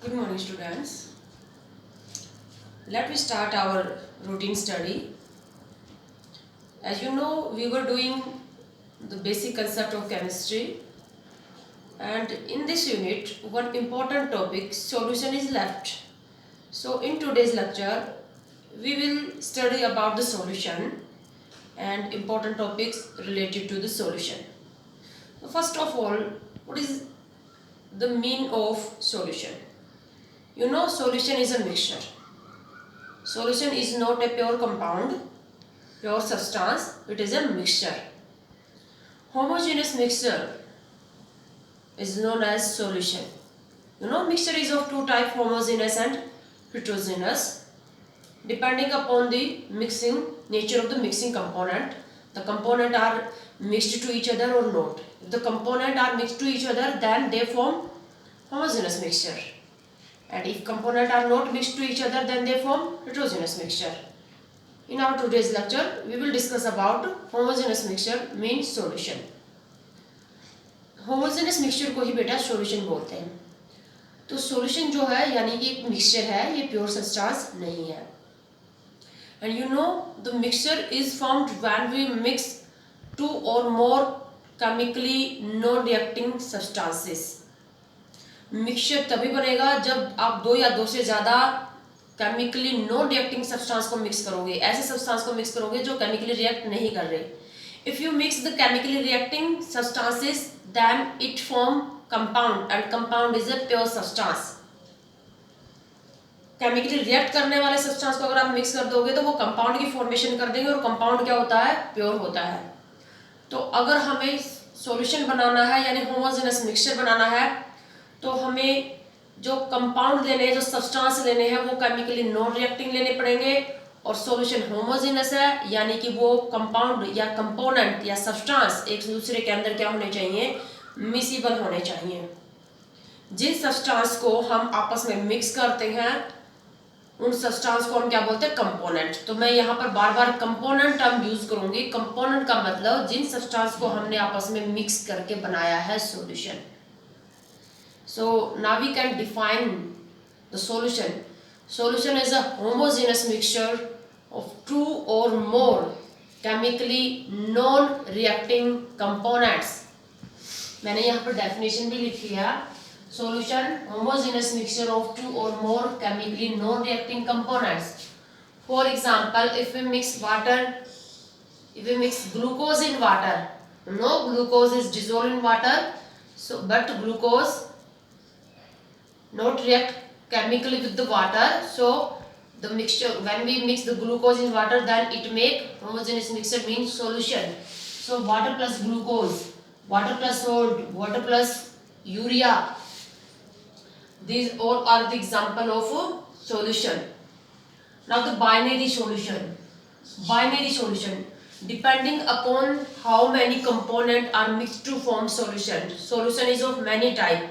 Good morning, students. Let me start our routine study. As you know, we were doing the basic concept of chemistry, and in this unit, one important topic, solution, is left. So, in today's lecture, we will study about the solution and important topics related to the solution. First of all, what is the mean of solution? You know, solution is a mixture. Solution is not a pure compound, pure substance, it is a mixture. Homogeneous mixture is known as solution. You know, mixture is of two types, homogeneous and heterogeneous. Depending upon the mixing nature of the mixing component, the component are mixed to each other or not. If the component are mixed to each other, then they form homogeneous mixture. And if component are not mixed to each other, then they form heterogeneous mixture. In our today's lecture, we will discuss about homogeneous mixture means solution. Homogeneous mixture को ही बेटा solution बोलते हैं. तो solution जो है यानी कि एक मिक्सचर है, ये प्योर सब्सटेंस नहीं है. And you know the mixture is formed when we mix two और more chemically non reacting substances. Mixture तभी बनेगा जब आप दो या दो से ज़्यादा केमिकली नॉन रिएक्टिंग सब्सटेंस को मिक्स करोगे, ऐसे सब्सटेंस को मिक्स करोगे जो केमिकली रिएक्ट नहीं कर रहे. If you mix the chemically reacting substances then it form compound and compound is a pure substance. Chemically react करने वाले सब्सटेंस को अगर आप मिक्स कर दोगे तो वो कंपाउंड की फॉर्मेशन कर देंगे और कंपाउंड क्या होता है, प्योर होता है. तो अगर हमें सॉल्यूशन बनाना है यानी होमोजेनस मिक्सचर बनाना है तो हमें जो कंपाउंड लेने हैं, जो सब्सटेंस लेने हैं, वो केमिकली नॉन रिएक्टिंग लेने पड़ेंगे. और सॉल्यूशन होमोजेनस है यानी कि वो कंपाउंड या कंपोनेंट या सब्सटेंस एक दूसरे के अंदर क्या होने चाहिए, मिसिबल होने चाहिए. जिन सब्सटेंस को हम आपस में मिक्स करते हैं उन सब्सटेंस को हम क्या बोलते हैं, कंपोनेंट. तो मैं यहाँ पर बार बार कंपोनेंट टर्म यूज करूंगी. कंपोनेंट का मतलब जिन सब्सटेंस को हमने आपस में मिक्स करके बनाया है solution. So now we can define the solution. Solution is a homogeneous mixture of two or more chemically non-reacting components. मैंने यहाँ पर definition भी लिखी है. Solution homogeneous mixture of two or more chemically non-reacting components. For example, if we mix glucose in water, no, glucose is dissolved in water, so but glucose not react chemically with the water, so the mixture, when we mix the glucose in water, then it make homogeneous mixture means solution. So water plus glucose, water plus salt, water plus urea, these all are the example of a solution. Now the binary solution. Binary solution, depending upon how many components are mixed to form solution. Solution is of many type.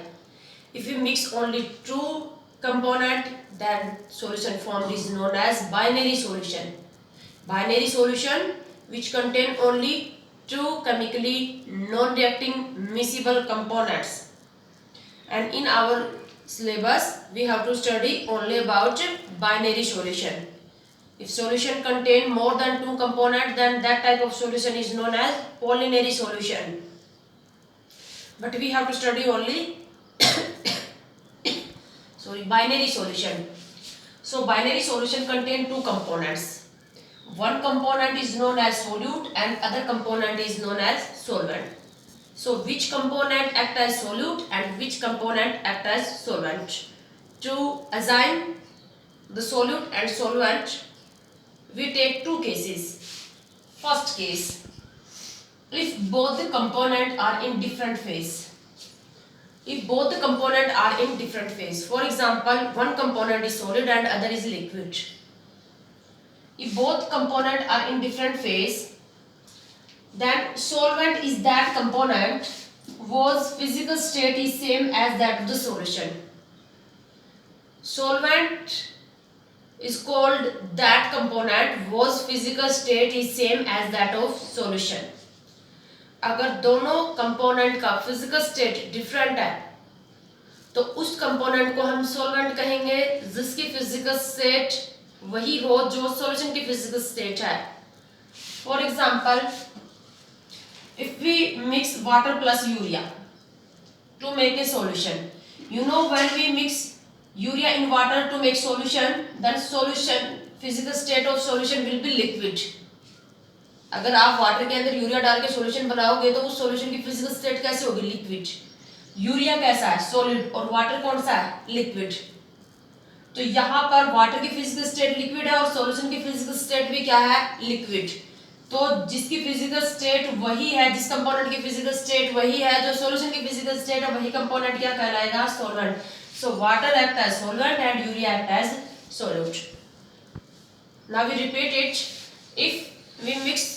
If we mix only two component, then solution formed is known as binary solution. Binary solution which contain only two chemically non-reacting miscible components. And in our syllabus we have to study only about binary solution. If solution contain more than two components, then that type of solution is known as polymerase solution. But we have to study only binary solution. So binary solution contain two components. One component is known as solute and other component is known as solvent. So which component act as solute and which component act as solvent? To assign the solute and solvent, we take two cases. First case, if both the components are in different phase. If both the components are in different phase, for example, one component is solid and other is liquid. If both components are in different phase, then solvent is that component whose physical state is same as that of the solution. Solvent is called that component whose physical state is same as that of solution. अगर दोनों component का physical state different है तो उस component को हम solvent कहेंगे जिसकी फिजिकल स्टेट वही हो जो सॉल्यूशन की फिजिकल स्टेट है। For example, if we mix water plus urea to make a solution, you know when we mix urea in water to make solution, then solution physical state of solution will be liquid। अगर आप water के अंदर urea डाल के solution बनाओगे तो उस solution की फिजिकल स्टेट कैसे होगी? लिक्विड। यूरिया कैसा है? सॉलिड। और वाटर कौन सा है? लिक्विड। तो यहाँ पर वाटर की फिजिकल स्टेट लिक्विड है और सॉल्यूशन की फिजिकल स्टेट भी क्या है? लिक्विड। तो जिसकी फिजिकल स्टेट वही है, जिस कंपोनेंट की फिजिकल स्टेट वही है जो सॉल्यूशन की फिजिकल स्टेट है, वही कंपोनेंट क्या कहलाएगा? Solvent. So water act as solvent and urea act as solute. Now we repeat it, if we mix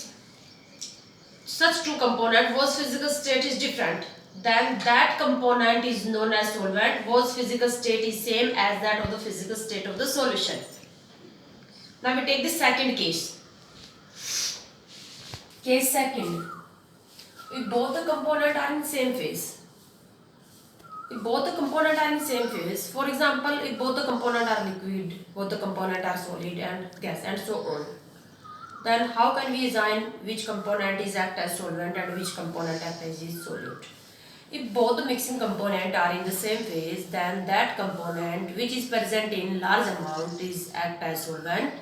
such two components whose physical state is different, then that component is known as solvent whose physical state is same as that of the physical state of the solution. Now we take the second case. Case second, if both the components are in same phase, if both the components are in same phase, for example, if both the components are liquid, both the components are solid and gas and so on, then how can we assign which component is act as solvent and which component act as solute? If both the mixing components are in the same phase, then that component which is present in large amount is act as solvent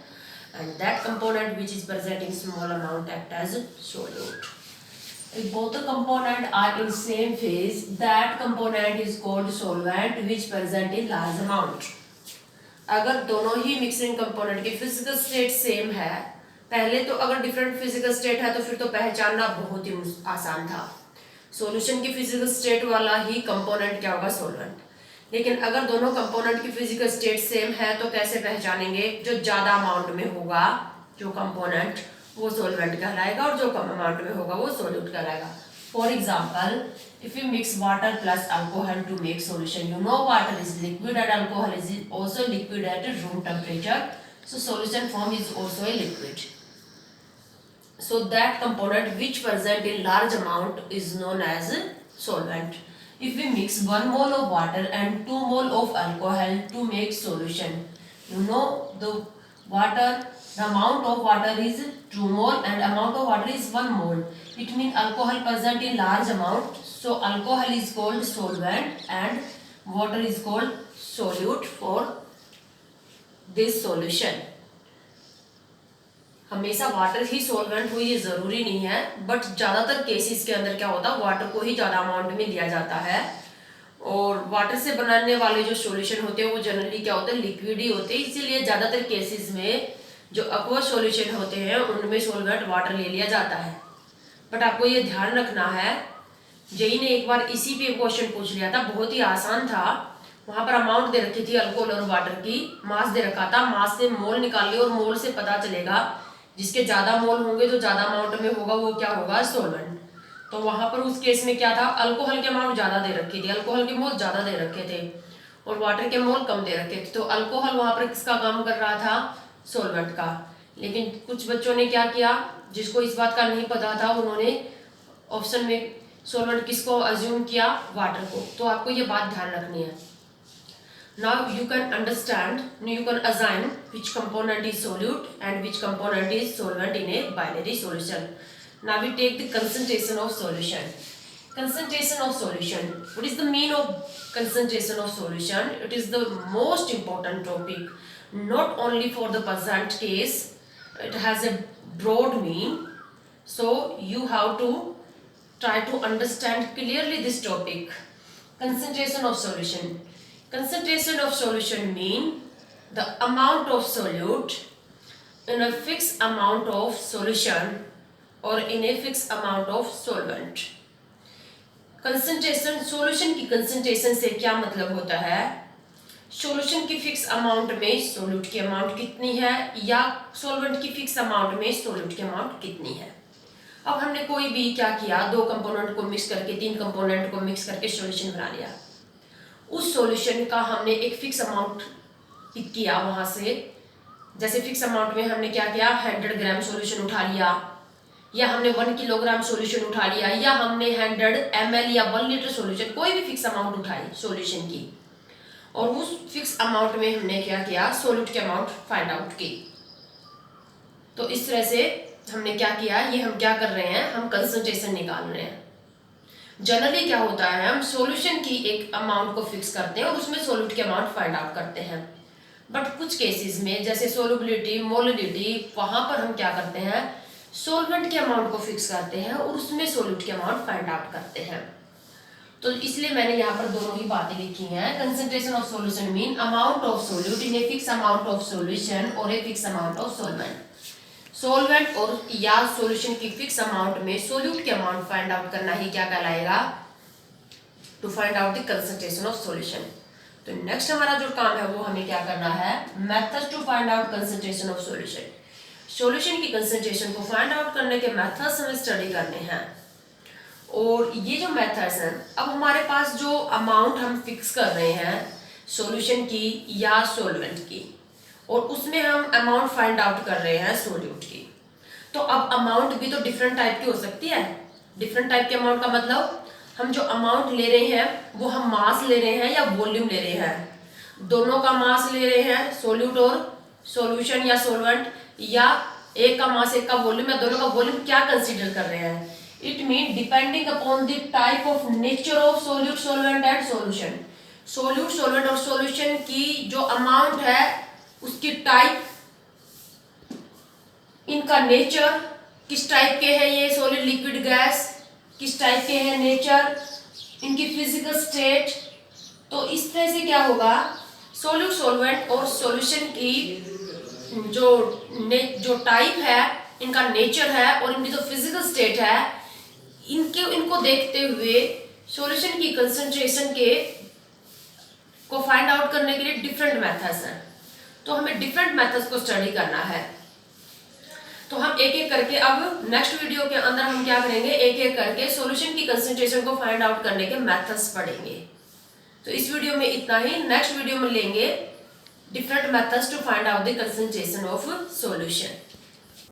and that component which is present in small amount act as solute. If both the components are in same phase, that component is called solvent which present in large amount. अगर दोनों ही mixing component की physical state same है, पहले तो अगर different physical state है तो फिर तो पहचानना बहुत ही आसान था। सॉल्यूशन की फिजिकल स्टेट वाला ही कंपोनेंट क्या होगा? सॉल्वेंट। लेकिन अगर दोनों कंपोनेंट की फिजिकल स्टेट सेम है तो कैसे पहचानेंगे? जो ज़्यादा अमाउंट में होगा जो कंपोनेंट वो सॉल्वेंट कहलाएगा और जो कम अमाउंट में होगा वो सॉल्यूट कहलाएगा। For example, if you mix water plus alcohol to make solution, you know water is liquid and alcohol is also liquid at room temperature, so solution form is also a liquid. So that component which present in large amount is known as solvent. If we mix 1 mole of water and 2 mole of alcohol to make solution, you know the amount of water is 2 mole and amount of water is 1 mole. It means alcohol present in large amount, so alcohol is called solvent and water is called solute for this solution. हमेशा water ही solvent हो ये ज़रूरी नहीं है, but ज़्यादातर cases के अंदर क्या होता है, वाटर को ही ज़्यादा अमाउंट में लिया जाता है और वाटर से बनाने वाले जो सॉल्यूशन होते हैं वो जनरली क्या होते हैं? लिक्विड ही होते हैं। इसीलिए ज़्यादातर केसेस में जो एक्वा सॉल्यूशन होते हैं उनमें सॉल्वेंट वाटर ले लिया जाता है। बट आपको ये ध्यान रखना है, जेई ने एक बार इसी पे क्वेश्चन पूछ लिया था, बहुत ही आसान था। वहाँ पर अमाउंट दे रखी थी अल्कोहल और वाटर की, मास दे रखा था, मास से मोल निकालिए और मोल से पता चलेगा जिसके ज़्यादा मोल होंगे जो ज़्यादा अमाउंट में होगा वो क्या होगा? सॉल्वेंट। तो वहाँ पर उस केस में क्या था? अल्कोहल के अमाउंट ज़्यादा दे रखी थी, अल्कोहल के मोल ज़्यादा दे रखे थे और वाटर के मोल कम दे रखे थे। तो अल्कोहल वहाँ पर किसका काम कर रहा था? सॉल्वेंट का। लेकिन कुछ बच्चों ने क्या किया, जिसको इस बात का नहीं पता था, उन्होंने ऑप्शन में सॉल्वेंट किसको अज्यूम किया? वाटर को। तो आपको ये बात ध्यान रखनी है। Now you can understand, you can assign which component is solute and which component is solvent in a binary solution. Now we take the concentration of solution. Concentration of solution. What is the mean of concentration of solution? It is the most important topic, not only for the present case. It has a broad mean. So you have to try to understand clearly this topic. Concentration of solution. Concentration of solution mean the amount of solute in a fixed amount of solution or in a fixed amount of solvent. Concentration, solution की concentration से क्या मतलब होता है? solution की fixed amount में solute की amount कितनी है या solvent की fixed amount में solute की amount कितनी है। अब हमने कोई भी क्या किया, 2 कंपोनेंट को मिक्स करके 3 कंपोनेंट को मिक्स करके सॉल्यूशन बना लिया। उस सॉल्यूशन का हमने एक फिक्स अमाउंट पिक किया वहाँ से, जैसे फिक्स अमाउंट में हमने क्या किया, 100 ग्राम सॉल्यूशन उठा लिया या हमने 1 किलोग्राम सॉल्यूशन उठा लिया, या हमने 100 ml या 1 लीटर सॉल्यूशन, कोई भी फिक्स अमाउंट उठाई सॉल्यूशन की, और उस फिक्स अमाउंट में हमने क्या किया, सोल्यूट की अमाउंट फाइंड आउट की। तो इस तरह से हमने क्या किया, ये हम क्या कर रहे हैं, हम कंसंट्रेशन निकाल रहे हैं। जनरली क्या होता है, हम सॉल्यूशन की एक अमाउंट को फिक्स करते हैं और उसमें सोल्यूट की अमाउंट फाइंड आउट करते हैं। बट कुछ केसेस में जैसे सोलबिलिटी, मोलिडिटी, वहां पर हम क्या करते हैं, सोलवेंट के अमाउंट को फिक्स करते हैं और उसमें सोल्यूट की अमाउंट फाइंड आउट करते हैं। तो इसलिए मैंने यहाँ पर दोनों ही बातें लिखी हैं। Concentration of solution mean amount of solute in a fix amount of solution और a fix amount of solvent. Solvent और या सॉल्यूशन की फिक्स अमाउंट में सोल्यूट की अमाउंट फाइंड आउट करना ही क्या कहलाएगा, to find out the concentration of solution. तो नेक्स्ट हमारा जो काम है वो हमें क्या करना है, methods to find out concentration of solution. Solution की कंसंट्रेशन को फाइंड आउट करने के मेथड्स हमें स्टडी करने हैं। और ये जो मेथड्स हैं, अब हमारे पास जो अमाउंट हम फिक्स कर रहे हैं सॉल्यूशन की या सॉल्वेंट की, और उसमें हम अमाउंट फाइंड आउट कर रहे हैं सोल्यूट की। तो अब अमाउंट भी तो डिफरेंट टाइप की हो सकती है। डिफरेंट टाइप के अमाउंट का मतलब, हम जो अमाउंट ले रहे हैं वो हम मास ले रहे हैं या वॉल्यूम ले रहे हैं, दोनों का मास ले रहे हैं सोल्यूट और सॉल्यूशन या सॉल्वेंट, या एक का मास एक का वॉल्यूम, या दोनों का वॉल्यूम, क्या कंसीडर कर रहे हैं। It mean depending upon the type of nature of solute, solvent and solution. Solute, solvent और सॉल्यूशन की जो अमाउंट है उसकी टाइप, इनका नेचर, किस टाइप के है ये सॉलिड, लिक्विड, गैस, किस टाइप के हैं नेचर, इनकी फिजिकल स्टेट। तो इस तरह से क्या होगा, सोल्यूट, सॉल्वेंट और सॉल्यूशन की जो टाइप है, इनका नेचर है और इनकी जो फिजिकल स्टेट है, इनको देखते हुए सॉल्यूशन की कंसंट्रेशन को फाइंड आउट करने के लिए डिफरेंट मेथड्स हैं। तो हमें डिफरेंट मेथड्स को स्टडी करना है। तो हम एक एक करके अब नेक्स्ट वीडियो के अंदर हम क्या करेंगे, एक एक करके सॉल्यूशन की कंसंट्रेशन को फाइंड आउट करने के मेथड्स पढ़ेंगे। तो इस वीडियो में इतना ही। नेक्स्ट वीडियो में लेंगे different methods to find out the concentration of solution.